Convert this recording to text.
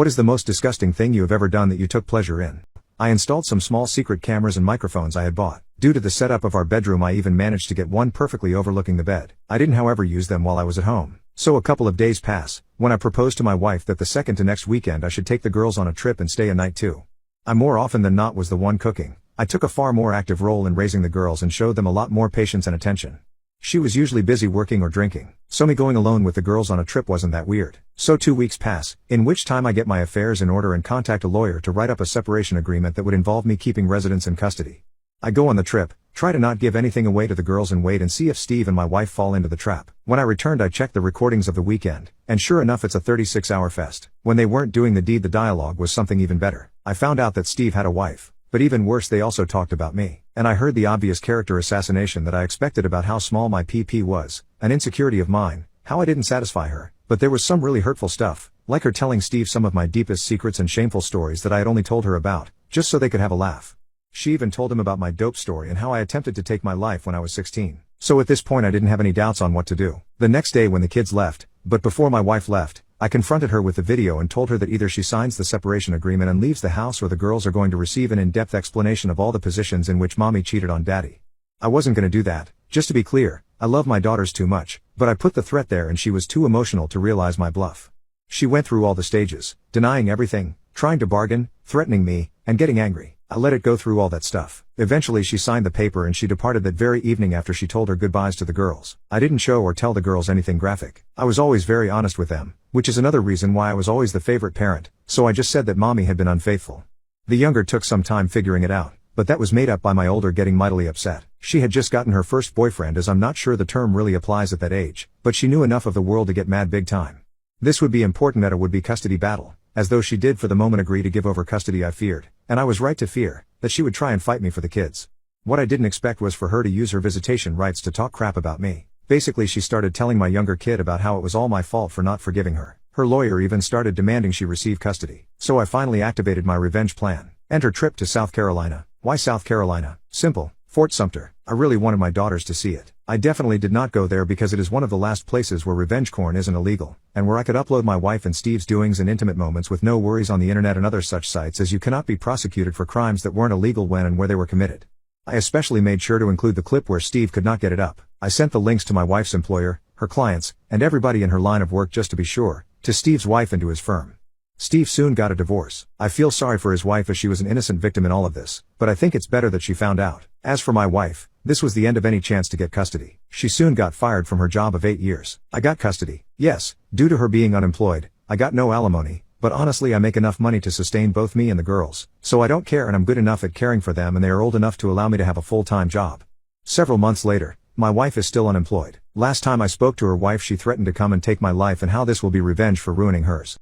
What is the most disgusting thing you have ever done that you took pleasure in? I installed some small secret cameras and microphones I had bought. Due to the setup of our bedroom, I even managed to get one perfectly overlooking the bed. I didn't however use them while I was at home. So a couple of days pass, when I proposed to my wife that the second to next weekend I should take the girls on a trip and stay a night too. I more often than not was the one cooking. I took a far more active role in raising the girls and showed them a lot more patience and attention. She was usually busy working or drinking, so me going alone with the girls on a trip wasn't that weird. So 2 weeks pass, in which time I get my affairs in order and contact a lawyer to write up a separation agreement that would involve me keeping residents in custody. I go on the trip, try to not give anything away to the girls and wait and see if Steve and my wife fall into the trap. When I returned, I checked the recordings of the weekend, and sure enough it's a 36-hour fest. When they weren't doing the deed, the dialogue was something even better. I found out that Steve had a wife, but even worse, they also talked about me. And I heard the obvious character assassination that I expected about how small my PP was, an insecurity of mine, how I didn't satisfy her. But there was some really hurtful stuff, like her telling Steve some of my deepest secrets and shameful stories that I had only told her about, just so they could have a laugh. She even told him about my dope story and how I attempted to take my life when I was 16. So at this point I didn't have any doubts on what to do. The next day when the kids left, but before my wife left, I confronted her with the video and told her that either she signs the separation agreement and leaves the house, or the girls are going to receive an in-depth explanation of all the positions in which mommy cheated on daddy. I wasn't gonna do that. Just to be clear, I love my daughters too much, but I put the threat there and she was too emotional to realize my bluff. She went through all the stages, denying everything, trying to bargain, threatening me, and getting angry. I let it go through all that stuff. Eventually she signed the paper and she departed that very evening after she told her goodbyes to the girls. I didn't show or tell the girls anything graphic. I was always very honest with them, which is another reason why I was always the favorite parent, so I just said that mommy had been unfaithful. The younger took some time figuring it out, but that was made up by my older getting mightily upset. She had just gotten her first boyfriend, as I'm not sure the term really applies at that age, but she knew enough of the world to get mad big time. This would be important at a would-be custody battle, as though she did for the moment agree to give over custody. I feared, and I was right to fear, that she would try and fight me for the kids. What I didn't expect was for her to use her visitation rights to talk crap about me. Basically she started telling my younger kid about how it was all my fault for not forgiving her. Her lawyer even started demanding she receive custody. So I finally activated my revenge plan. Enter trip to South Carolina. Why South Carolina? Simple. Fort Sumter. I really wanted my daughters to see it. I definitely did not go there because it is one of the last places where revenge porn isn't illegal, and where I could upload my wife and Steve's doings and intimate moments with no worries on the internet and other such sites, as you cannot be prosecuted for crimes that weren't illegal when and where they were committed. I especially made sure to include the clip where Steve could not get it up. I sent the links to my wife's employer, her clients, and everybody in her line of work just to be sure, to Steve's wife and to his firm. Steve soon got a divorce. I feel sorry for his wife as she was an innocent victim in all of this, but I think it's better that she found out. As for my wife, this was the end of any chance to get custody. She soon got fired from her job of 8 years. I got custody. Yes, due to her being unemployed, I got no alimony, but honestly I make enough money to sustain both me and the girls, so I don't care, and I'm good enough at caring for them and they are old enough to allow me to have a full-time job. Several months later, my wife is still unemployed. Last time I spoke to her wife, she threatened to come and take my life and how this will be revenge for ruining hers.